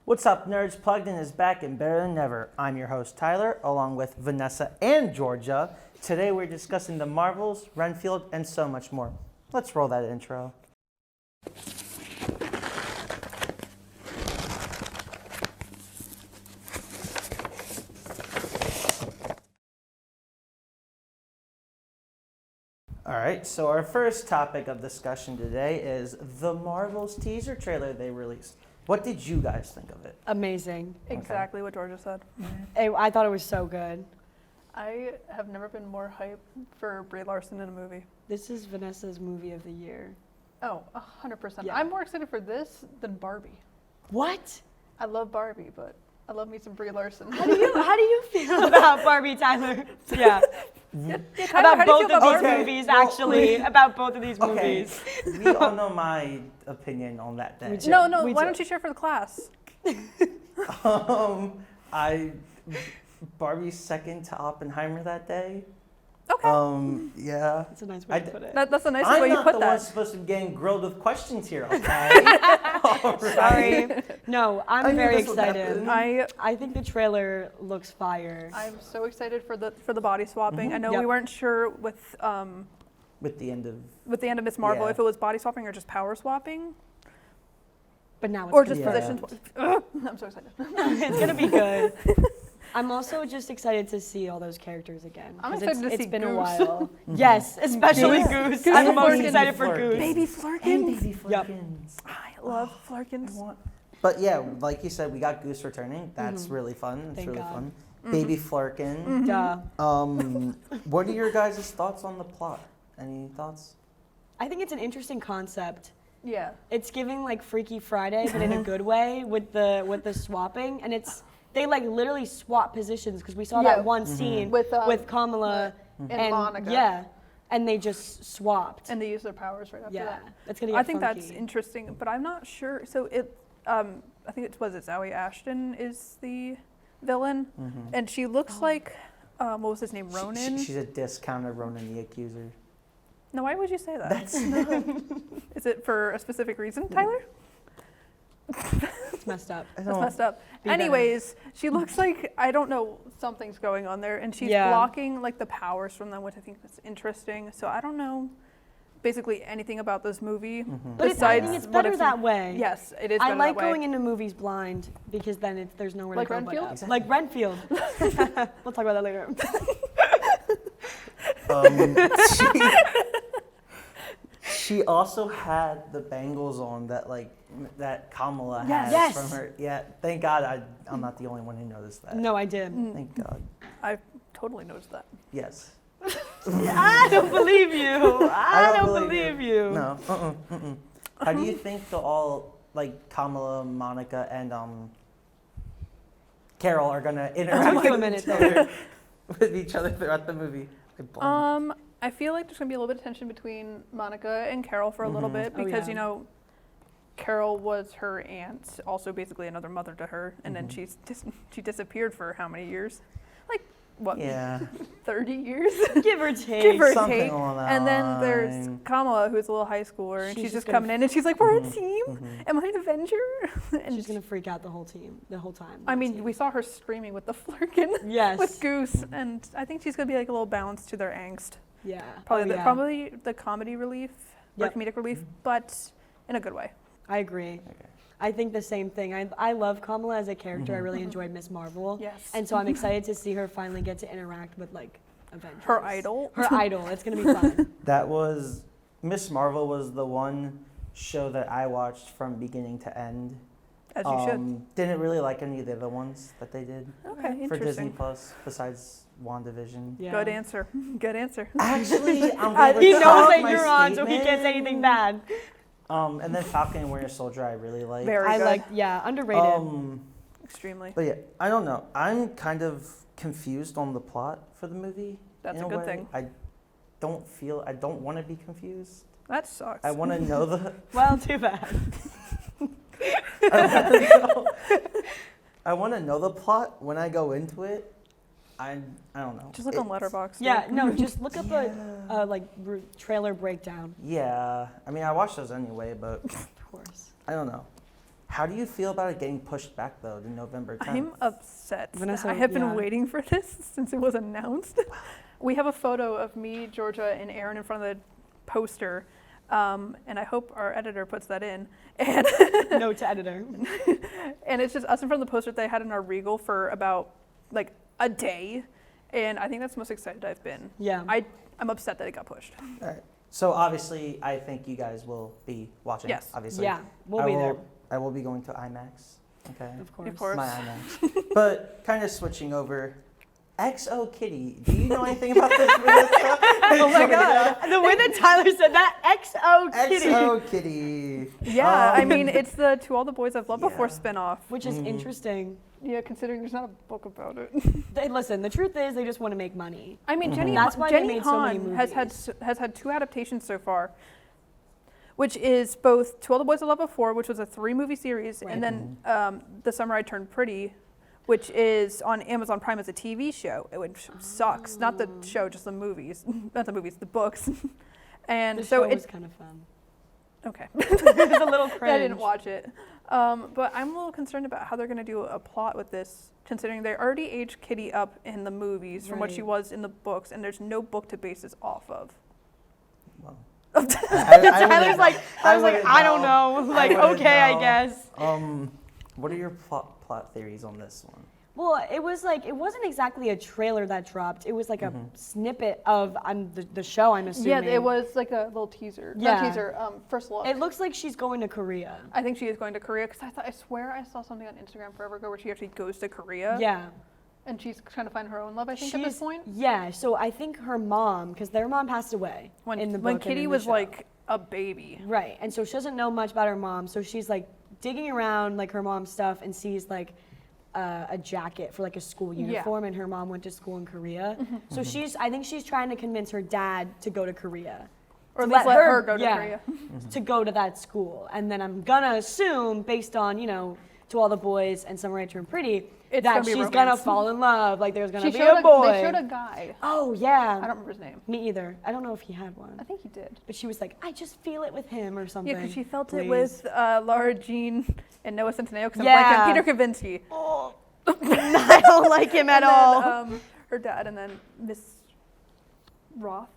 What's up, nerds? Plugged In is back and better than ever. I'm your host, Tyler, along with Vanessa and Georgia. Today we're discussing the Marvels, Renfield, and so much more. Let's roll that intro. All right, so our first topic of discussion today is the Marvels teaser trailer they released. What did you guys think of it? Amazing. Exactly what Georgia said. I thought it was so good. I have never been more hyped for Brie Larson in a movie. This is Vanessa's movie of the year. Oh, 100%. Yeah. I'm more excited for this than Barbie. What? I love Barbie, but I love me some Brie Larson. How do you feel about Barbie, Tyler? Yeah. Tyler, About how do you both feel of about these Barbie? movies, actually. About both of these Okay, movies. we all know my opinion on that day. do. No, We why do. don't you share for the class? Barbie's second to Oppenheimer that day. Okay. Yeah. That's a nice way to put it. That's the nicest I'm way you not put the one that. supposed to be getting grilled with questions here, okay? All right. Sorry. No, I I'm knew very this would excited. happen. I think the trailer looks fire. I'm so excited for the body swapping. I know Yep. we weren't sure with With the end of... the end of Miss Marvel Yeah. if it was body swapping or just power swapping But now it's or gonna just be Yeah. position. Ugh, I'm so excited. It's gonna be good. I'm also just excited to see all those characters again. I'm 'cause excited to it's see been a Goose. while. Yes, especially Goose. Goose. I'm the And most Flurkin. excited for Flurkin. Goose. Baby And Flurkins. Baby Yep. Flurkins. I love Flurkins. But yeah, like you said, we got Goose returning. That's really fun. It's Thank really God. fun. Baby Flurkin. Mm-hmm. Duh. What are your guys' thoughts on the plot? Any thoughts? I think it's an interesting concept. Yeah. It's giving like Freaky Friday, but in a good way with the swapping, and they like literally swap positions because we saw Yeah. that one scene With, Kamala and Monica. Yeah, and they just swapped. And they use their powers right after Yeah, that. that's gonna get I think that's funky. interesting, but I'm not sure. So I think it was Zoe Ashton is the villain, and she looks like what was his name, Ronan? She's a discounted Ronan the Accuser. No, why would you say that? That's not... Is it for a specific reason, Tyler? It's messed up. That's messed up. Be better. Anyways, she looks like, I don't know, something's going on there, and she's Yeah. blocking like the powers from them, which I think is interesting. So I don't know basically anything about this movie. But I besides think it's what better I've seen. that way. Yes, it is I better like that way. going into movies blind because then there's nowhere Like to go Renfield? but up. Exactly. Like Renfield. We'll talk about that later. She also had the bangles on that Kamala has Yes. from her. Yeah, thank God I'm not the only one who noticed that. No, I did. Thank God. I totally noticed that. Yes. I don't believe you. I don't believe you. No. How do you think they'll all, like Kamala, Monica, and Carol are gonna interact took you a with minute each other, with each other throughout the movie? I blanked. I feel like there's gonna be a little bit of tension between Monica and Carol for a little bit Oh, because yeah. Carol was her aunt, also basically another mother to her, and then she disappeared for how many years? Like what? Yeah. 30 years, Give or take. give or something take. along that And then there's line. Kamala, who's a little high schooler, and She's she's just just coming in and she's like, "We're a team. Am I an Avenger?" And She's gonna freak out the whole team, the whole time. I mean, we saw her screaming with the Flurkin, Yes. with Goose, and I think she's gonna be like a little balance to their angst. Yeah. Probably, Oh, yeah. probably the comedy relief or Yep. comedic relief, but in a good way. I agree. Okay. I think the same thing. I love Kamala as a character. I really enjoyed Miss Marvel. Yes. And so I'm excited to see her finally get to interact with like Avengers. Her idol. Her idol. It's gonna be fun. That was Miss Marvel was the one show that I watched from beginning to end. As you should. Didn't really like any of the other ones that they did Okay, for Disney interesting. Plus besides WandaVision. Yeah. Good answer. Good answer. Actually, I'm gonna He knows retract that my you're on, so he statement. can't say anything bad. And then Falcon and Winter Soldier, I really like. Very I good. like, yeah, underrated. Extremely. But yeah, I don't know. I'm kind of confused on the plot for the movie. That's in a good way. thing. I don't want to be confused. That sucks. I want to know the. Well, too bad. I want to know the plot when I go into it. I don't know. Just look on Letterboxd. Yeah, no, just look up a trailer breakdown. Yeah, I mean I watch those anyway, but Of course. I don't know. How do you feel about it getting pushed back though to November 10th? I'm upset. Vanessa, I have yeah. been waiting for this since it was announced. We have a photo of me, Georgia, and Aaron in front of the poster, and I hope our editor puts that in. And Note to editor. and it's just us in front of the poster that they had in our Regal for about like a day, and I think that's the most excited I've been. Yeah. I'm upset that it got pushed. All right. So obviously, I think you guys will be watching. Yes. Obviously. Yeah, we'll be there. I will be going to IMAX. Okay. Of course. Of course. My IMAX. But kind of switching over. XO Kitty. Do you know anything about this? Oh my god. The way that Tyler said that, XO Kitty. XO Kitty. Yeah, I mean, it's the To All the Boys I've Loved Before Yeah. spinoff. Which is interesting. Yeah, considering there's not a book about it. Listen, the truth is they just want to make money. I mean, That's why they Jenny made so many Han has movies. had 2 adaptations so far, which is both To All the Boys I Loved Before, which was a 3-movie series, Right. and then The Summer I Turned Pretty, which is on Amazon Prime as a TV show, which sucks. Not the show, just the movies. Not the movies, the books. And The so show it was kind of fun. okay. It was a little cringe. I didn't watch it. But I'm a little concerned about how they're going to do a plot with this, considering they already aged Kitty up in the movies from what she Right. was in the books, and there's no book to base this off of. Well, Tyler's like, I was like, wouldn't I don't know. Like, wouldn't okay, I know. guess. What are your plot theories on this one? Well, it was like, it wasn't exactly a trailer that dropped. It was like a snippet of the show, I'm assuming. Yeah, it was like a little teaser. Yeah. Not teaser, first look. It looks like she's going to Korea. I think she is going to Korea, because I swear I saw something on Instagram forever ago where she actually goes to Korea. Yeah. And she's trying to find her own love, I think, at this point. Yeah, so I think her mom, because their mom passed away in the book. When and Kitty in the was show. like a baby. Right, and so she doesn't know much about her mom, so she's like digging around like her mom's stuff and sees like a jacket for like a school uniform, and her mom went to school in Korea. So I think she's trying to convince her dad to go to Korea. Or at To least let her go to yeah, Korea. to go to that school. And then I'm gonna assume, based on, To All the Boys and Summer I Turned Pretty, It's that gonna be she's romance. gonna fall in love. Like there's gonna They be a boy. showed a guy. Oh yeah. I don't remember his name. Me either. I don't know if he had one. I think he did. But she was like, I just feel it with him or something. Yeah, because she felt it Please. with Laura Jean and Noah Centineo, because Yeah. I'm Peter Kavinsky. Oh. I don't like him at And all. then, her dad, and then Miss Roth,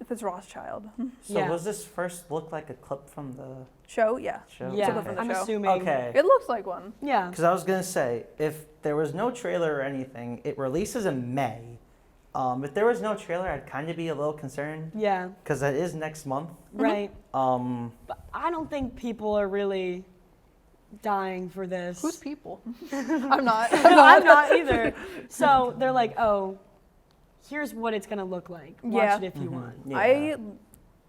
if it's Rothschild. So Yeah. was this first look like a clip from the Show, yeah. show? Yeah, Clip from the I'm show. assuming. Okay. It looks like one. Yeah. Because I was gonna say, if there was no trailer or anything, it releases in May. If there was no trailer, I'd kind of be a little concerned Yeah. because that is next month. Right. Um, But I don't think people are really dying for this. Who's people? I'm not. No, I'm not either. So they're like, oh, here's what it's gonna look like. Watch Yeah. it if you want. yeah. I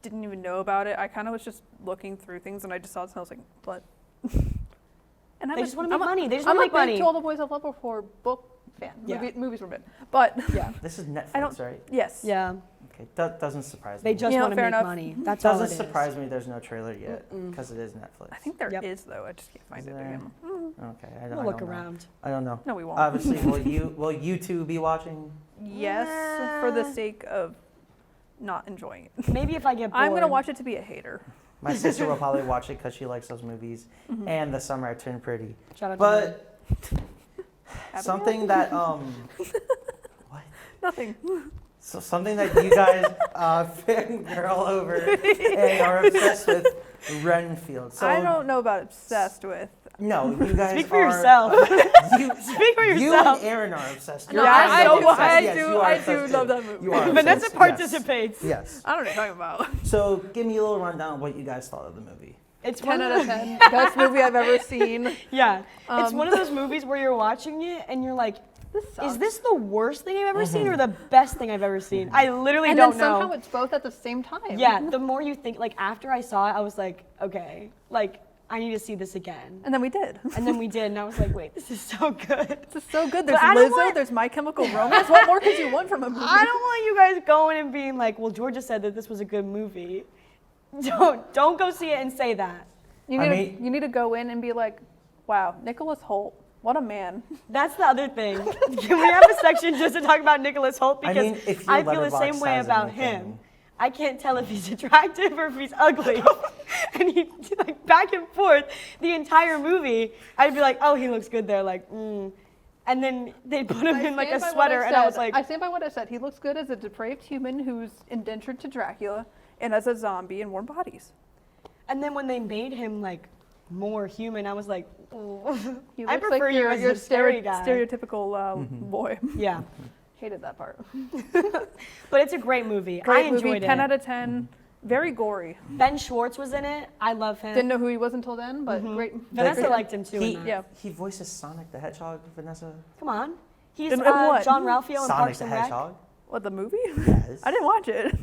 didn't even know about it. I kind of was just looking through things, and I just saw it, and I was like, what? And They just wanna make I'm money. They just I'm wanna make a big money. To All the Boys I've Loved Before book fan. Yeah. Movies were good. But, Yeah. This is Netflix, I don't- right? yes. Yeah. Okay, that doesn't surprise They me. just You know, want to fair make enough. money. That's all it doesn't is. surprise me there's no trailer yet because it is Netflix. I think there is Yep. though. I just can't find Is it there? again. Okay, I don't, We'll I look don't know. around. I don't know. No, we won't. Obviously, will you two be watching? Yes, for the sake of not enjoying it. Maybe if I get bored. I'm gonna watch it to be a hater. My sister will probably watch it because she likes those movies and The Summer I Turned Pretty. Shout out to her. But something that what? Nothing. So something that you guys fangirl over and are obsessed with, Renfield. So I don't know about obsessed with. No, you guys Speak for are. yourself. You, Speak for you yourself. and Aaron are obsessed. No, You're I'm kind so of obsessed. I Yes, do- you are I obsessed do love too. that movie. You are Vanessa obsessed, participates. Yes. I don't know what you're talking about. So give me a little rundown of what you guys thought of the movie. It's 10 one out of of the- 10. Best movie I've ever seen. Yeah. It's Um, one of those movies where you're watching it and you're like, This sucks. is this the worst thing I've ever seen or the best thing I've ever seen? I literally And don't then know. somehow it's both at the same time. Yeah, the more you think, like after I saw it, I was like, okay, like I need to see this again. And then we did. And then we did, and I was like, wait, this is so good. This is so good. There's I don't Lizzo. want- There's My Chemical Romance. What more could you want from a movie? I don't want you guys going and being like, well, Georgia said that this was a good movie. Don't go see it and say that. You I need, mean- you need to go in and be like, wow, Nicholas Hoult. What a man. That's the other thing. Can we have a section just to talk about Nicholas Hoult? I Because mean, if your I feel the Letterboxd same way has about anything. him. I can't tell if he's attractive or if he's ugly. And he like back and forth the entire movie. I'd be like, oh, he looks good there, like, And then they'd put him in like a sweater, and I was like, I stand by what I said. He looks good as a depraved human who's indentured to Dracula, and as a zombie in warm bodies. and then when they made him like more human, I was like, oh. He I looks prefer like you as your a scary guy. stereotypical boy. Yeah, Hated that part. but it's a great movie. Great I enjoyed movie, it. 10 out of 10. Very gory. Ben Schwartz was in it. I love him. Didn't know who he was until then, but great. Vanessa great. liked him too. He, in that. Yeah. he voices Sonic the Hedgehog, Vanessa. Come on, he's In what? John Ralphio in Sonic Parks the and Rec. Hedgehog? What, the movie? Yes. I didn't watch it.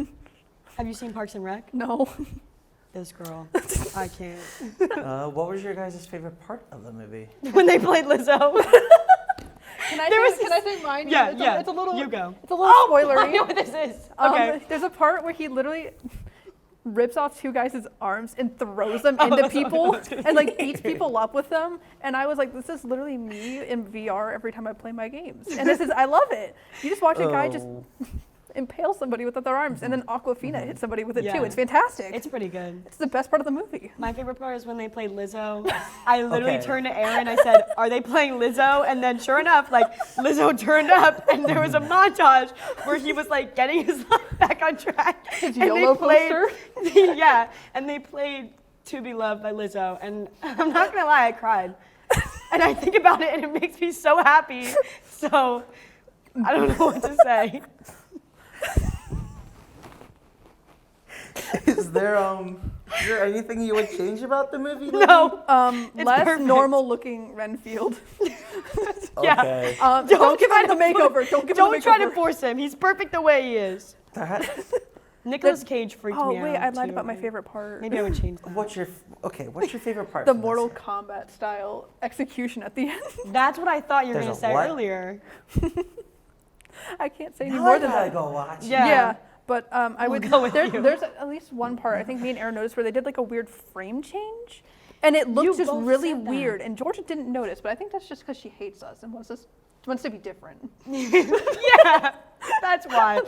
Have you seen Parks and Rec? No. This girl, I can't. What was your guys' favorite part of the movie? When they played Lizzo. Can I There say, was can I say mine? Yeah, it's yeah. A little. You go. It's a little I spoilery. know what this is. Okay. There's a part where he literally rips off two guys' arms and throws them into people and like beats people up with them. And I was like, this is literally me in VR every time I play my games. And this is, I love it. You just watch a guy just impale somebody with their arms, and then Aquafina hits somebody with it Yeah. too. It's fantastic. It's pretty good. It's the best part of the movie. My favorite part is when they played Lizzo. I literally Okay. turned to Aaron. I said, "Are they playing Lizzo?" And then, sure enough, like Lizzo turned up, and there was a montage where he was like getting his life back on track. His And they YOLO played- poster? Yeah, and they played "To Be Loved" by Lizzo, and I'm not gonna lie, I cried. And I think about it, and it makes me so happy. So I don't know what to say. Is there anything you would change about the movie? No. It's Less perfect. normal looking Renfield. Yeah. Okay. Don't give him the makeover. Don't give him the Don't try to makeover. force him. He's perfect the way he is. That- Nicolas Cage freaked Oh me out. wait, I lied too. about my favorite part. Maybe I would change that. what's your favorite part? The from this? Mortal Kombat style execution at the end. That's what I thought you were There's going to a say what? earlier. I can't say any Now more I than gotta that. go watch. Yeah. But I would go with you. There's at least one part I think me and Aaron noticed where they did like a weird frame change, and it You looked just both really said that. weird. And Georgia didn't notice, but I think that's just because she hates us and wants to be different. Yeah, that's why.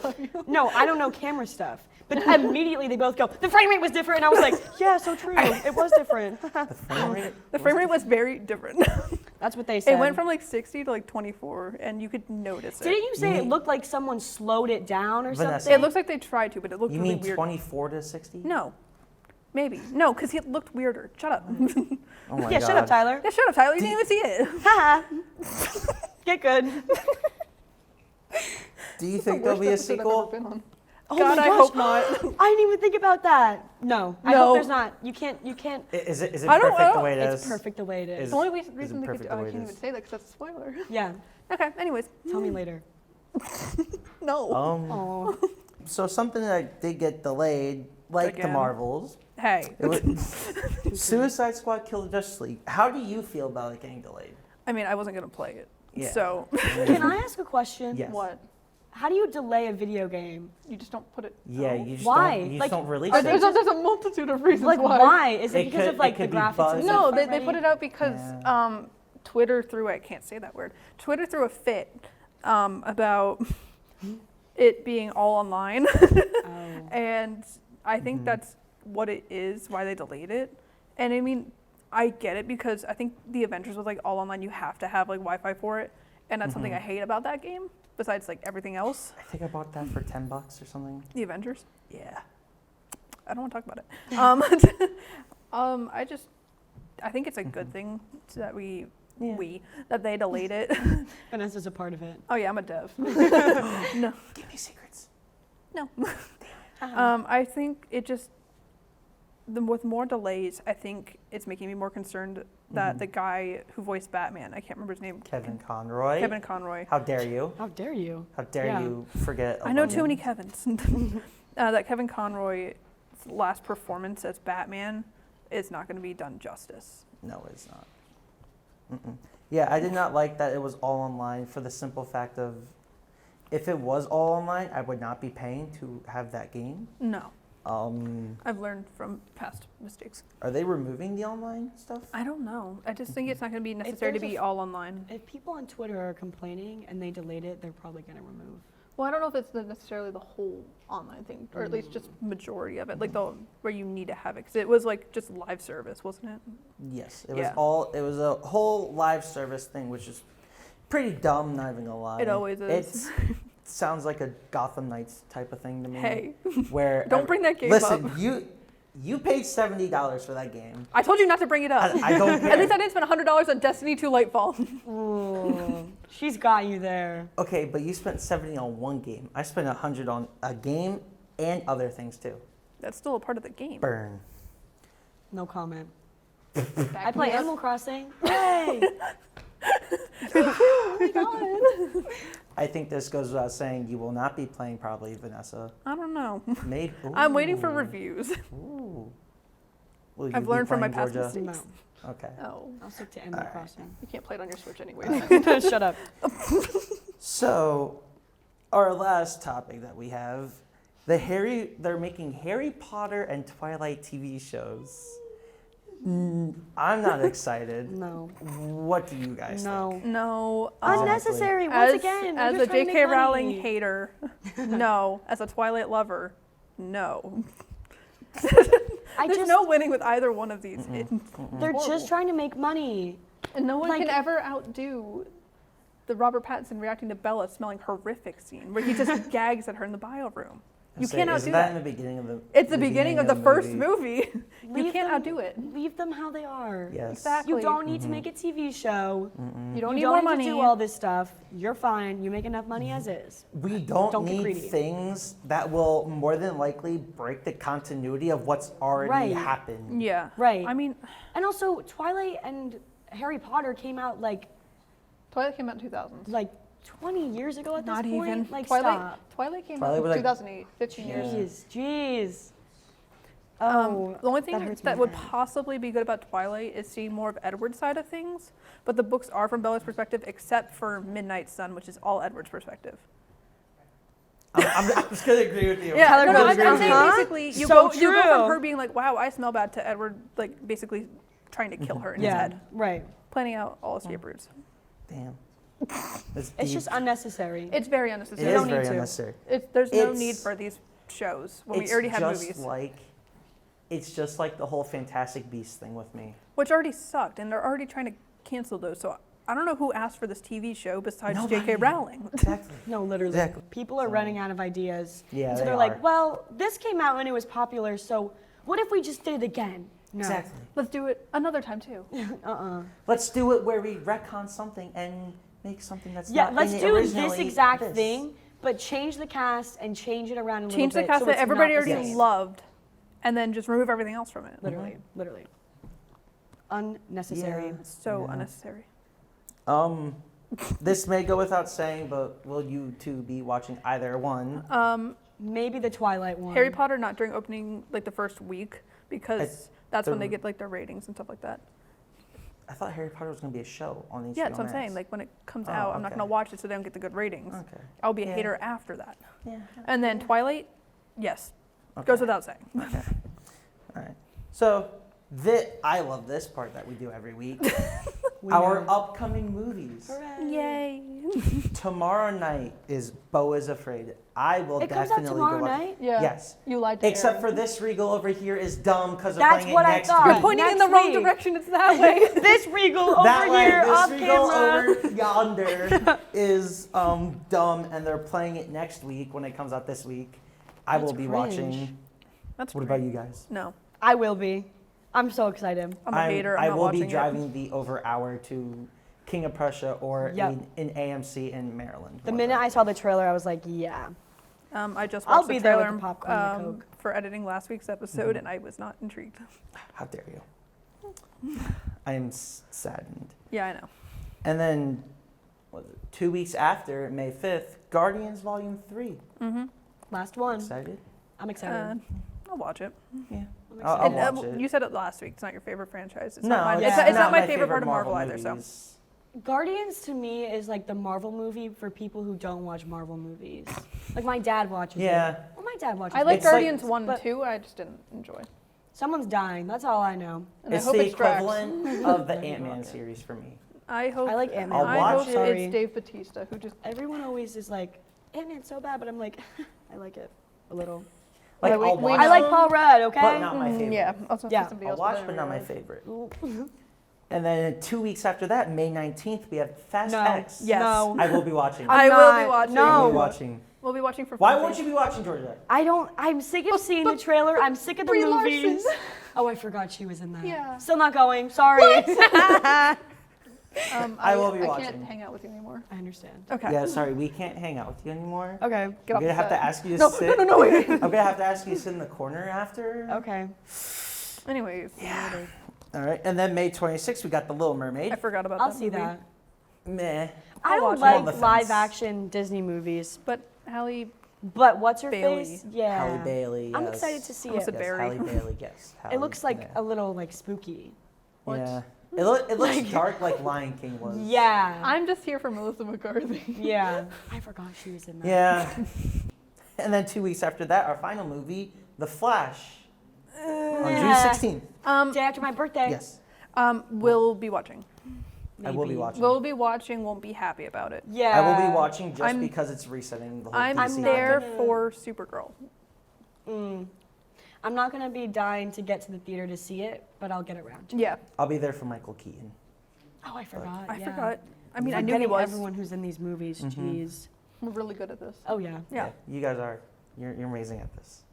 No, I don't know camera stuff. But immediately they both go, the frame rate was different. And I was like, yeah, so true. It was different. The frame rate. The frame rate was very different. That's what they said. It went from like 60 to like 24, and you could notice it. Didn't you say You it mean- looked like someone slowed it down or Vanessa. something? It looks like they tried to, but it looked You really mean weird. 24 to 60? No, maybe no, because it looked weirder. Shut up. Oh my Yeah, God. shut up, Tyler. Yeah, shut up, Tyler. You didn't even see it. Haha. Get good. Do you think there'll be a sequel? Oh God, my I gosh. hope not. I didn't even think about that. No, I No. hope there's not. You can't. Is it I don't perfect the know. way it is? It's perfect the way it is. The only Is reason it they could. perfect Oh, the I way it can't even is? say that because that's a spoiler. Yeah. Okay. Anyways. Tell me later. No. Oh. So something that did get delayed, like the Again. Marvels, Hey. it was Suicide Squad Killed the Justice League. How do you feel about it getting delayed? I mean, I wasn't gonna play it. Yeah. So Can I ask a question? Yes. what? How do you delay a video game? You just don't put it. Yeah, out. you just Why? don't. You just Like, don't release are it. they There's a multitude of reasons Like, why? Is it It because could- of like it the could be graphics? bugs. and No, stuff they already? put it out because Yeah. Twitter threw. I can't say that word. Twitter threw a fit about it being all online, Oh. and I think that's what it is. Why they delayed it. And I mean, I get it because I think the Avengers was like all online. You have to have like Wi-Fi for it, and that's something I hate about that game. Besides like everything else, I think I bought that for $10 or something. the Avengers. Yeah. I don't want to talk about it. I think it's a good thing that that they delayed it. Vanessa's a part of it. Oh yeah, I'm a dev. No, Give me secrets. no. I think it just with more delays. I think it's making me more concerned that the guy who voiced Batman, I can't remember his name. Kevin Conroy. Kevin Conroy. How dare you? How dare you? How dare Yeah. you forget? I know about too many him? Kevins. That Kevin Conroy's last performance as Batman is not going to be done justice. No, it's not. Mm-mm. Yeah, I did not like that it was all online for the simple fact of if it was all online, I would not be paying to have that game. No, Um, I've learned from past mistakes. are they removing the online stuff? I don't know. I just think it's not going to be necessary to there's be all online. If people on Twitter are complaining and they delayed it, they're probably going to remove. Well, I don't know if it's necessarily the whole online thing, or at least just majority of it, like the where you need to have it, because it was like just live service, wasn't it? Yes, it Yeah. was a whole live service thing, which is pretty dumb, not even gonna lie. It always is. It sounds like a Gotham Knights type of thing to me. Hey, Where don't bring that game listen, up. you paid $70 for that game. I told you not to bring it up. I don't care. At least I didn't spend $100 on Destiny 2 Lightfall. Ooh, she's got you there. Okay, but you spent 70 on one game. I spent 100 on a game and other things too. That's still a part of the game. Burn. No comment. Back I play me up. Animal Crossing. Hey! Oh my god. I think this goes without saying. You will not be playing probably, Vanessa. I don't know. Maybe. I'm waiting for Ooh. reviews. Ooh. Will you I've be learned from my playing, past Georgia? mistakes. No, Okay. Oh, I'll stick to Animal Alright. Crossing. you can't play it on your Switch anyway. Shut up. So, our last topic that we have, they're making Harry Potter and Twilight TV shows. I'm not excited. No. What do you guys think? No. Unnecessary, once As, again. as They're a just trying to J.K. make Rowling money. hater, no. As a Twilight lover, no. There's no winning with either one of these. They're horrible. just trying to make money. And no one like- can ever outdo the Robert Pattinson reacting to Bella smelling horrific scene where he just gags at her in the bio room. You Say, can't isn't outdo that that. in the beginning of the? It's the beginning of the first movie? movie. You Leave can't them- outdo it. Leave them how they are. Yes. Exactly. You don't need to make a TV show. You don't You need don't more need money. to do all this stuff. You're fine. You make enough money as is. We don't Don't get need greedy. things that will more than likely break the continuity of what's already Right. happened. Yeah. Right. I mean, And also, Twilight and Harry Potter came out like Twilight came out in 2000s. 20 years ago at Not this point. even. Like, Twilight came Twilight out was in like- 2008, 15 Yeah. years. stop. Jeez. Oh, The only that thing hurts that my would head. possibly be good about Twilight is seeing more of Edward's side of things, but the books are from Bella's perspective, except for Midnight Sun, which is all Edward's perspective. I'm just gonna agree with you. Yeah, Tyler no, goes, I'm saying "Uh-huh." basically you So go from true. her being like, "Wow, I smell bad," to Edward like basically trying to kill her in his Yeah, head, right. planning out all escape routes. Damn. That's It's deep. just unnecessary. It's very It unnecessary. is don't need very to. unnecessary. There's no It's- need for these shows when we It's already have just movies, it's just like the whole Fantastic Beasts thing with me. which already sucked, and they're already trying to cancel those. So I don't know who asked for this TV show besides J.K. Nobody. Rowling. Exactly. No, literally. Exactly. People are So- running out of ideas. Yeah, so they they're are. like, well, this came out and it was popular, so what if we just did it again? No. Exactly. Let's do it another time too. Let's do it where we retcon something and make something that's Yeah, not let's in it do this originally exact this. thing, but change the cast and change it around a little Change the bit. cast so that it's everybody not the already same. loved, and then just remove everything else from it. Literally, literally. Unnecessary. Yeah. So Yeah. unnecessary. This may go without saying, but will you two be watching either one? Maybe the Twilight one. Harry Potter not during opening like the first week because It's that's when the- they get like their ratings and stuff like that. I thought Harry Potter was going to be a show on HBO Yeah, that's what I'm saying. Max. Like when it comes Oh, out, I'm not okay. gonna watch it so they don't get the good ratings. Okay. I'll be a Yeah. hater after that. Yeah. And then Twilight, yes, Okay. goes without saying. Okay. All right. So, I love this part that we do every week. We Our know. upcoming movies. Hooray. Yay! Tomorrow night is Beau is Afraid. I will It comes out definitely tomorrow go watch. night? Yeah. Yes. You lied to Except Aaron. for this Regal over here is dumb because they're That's playing what it I next thought. week. You're pointing in Next the wrong week. direction. It's that way. This Regal over That way, here this off Regal camera. over yonder is dumb, and they're playing it next week when it comes out this week. I That's will be cringe. watching. That's What great. about you guys? No, I will be. I'm so excited. I'm a hater. I'm I not will watching be it. driving the over hour to King of Prussia or Yep. in AMC in Maryland. The minute I saw the trailer, I was like, yeah. I just I'll watched be the there with trailer the popcorn and the Coke. for editing last week's episode, and I was not intrigued. How dare you? I am saddened. Yeah, I know. And then, what was it, 2 weeks after, May 5th, Guardians Volume 3. Last one. Excited? I'm excited. I'll watch it. Yeah. I'm I'll excited. watch it. You said it last week. It's not your favorite franchise. It's No, not my, yeah. it's not my favorite part of Marvel either. So movies. Guardians to me is like the Marvel movie for people who don't watch Marvel movies. Like my dad watches Yeah. it. Well, my dad watches I like it. It's like- Guardians 1 and but- 2. I just didn't enjoy. Someone's dying. That's all I know. And I It's hope the it's Drax. equivalent of the Ant-Man series for me. I hope. I like Ant-Man. I'll I watch hope it. it's Dave Bautista who just. Everyone always is like, Ant-Man's so bad, but I'm like, I like it a little. Like, Yeah, I'll watch I like them, Paul Rudd, okay? but not my favorite. Yeah, I was gonna Yeah. say somebody I'll else. watch, I but didn't not my realize. favorite. And then 2 weeks after that, May 19th, we have Fast No. X. Yes. No. I will be watching. I will be watching. No. I will be watching. We'll be watching for. Why funsies. won't you be watching, Georgia? I'm sick of seeing the trailer. I'm sick of the Brie movies. Larson. Oh, I forgot she was in that. Yeah. Still not going. Sorry. I will be I watching. can't hang out with you anymore. I understand. Okay. Yeah, sorry, we can't hang out with you anymore. Okay. Get I'm off gonna the have to set. ask you to No, sit. no, wait. I'm gonna have to ask you to sit in the corner after. Okay. Anyways. Yeah. All right, and then May 26th, we got The Little Mermaid. I forgot about I'll that see movie. that. Meh. I I'll don't watch it. On the like live fence. action Disney movies. But Halle But what's her Bailey. face? Yeah. Halle Bailey. I'm yes. excited to see Almost it. a Yes, Barry. Halle Bailey. Yes. It Halle, looks like yeah. a little like spooky. What? Yeah. It looks dark like Lion King was. Yeah. I'm just here for Melissa McCarthy. Yeah. I forgot she was in that. Yeah. And then 2 weeks after that, our final movie, The Flash, on June Yeah. 16th. Day after my birthday. Yes, We'll be watching. I will be Maybe. watching. We'll be watching. Won't be happy about it. Yeah. I will be watching just I'm- because it's resetting the whole I'm DC. I'm there gonna- for Supergirl. I'm not gonna be dying to get to the theater to see it, but I'll get around to it. Yeah, I'll be there for Michael Keaton. Oh, I forgot. I yeah. forgot. I mean, I I'm knew he forgetting was. everyone who's in these movies. Jeez. We're really good at this. Oh yeah. Yeah. You guys are. You're amazing at this.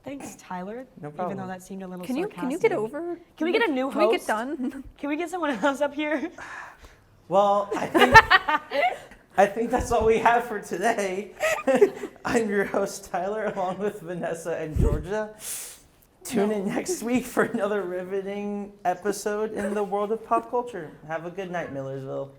Thanks, Tyler. No Even problem. though that seemed a little Can you sarcastic. get over? Can we get a new Can we get host? done? Can we get someone else up here? Well, I think that's all we have for today. I'm your host, Tyler, along with Vanessa and Georgia. Tune in next week for another riveting episode in the world of pop culture. Have a good night, Millersville.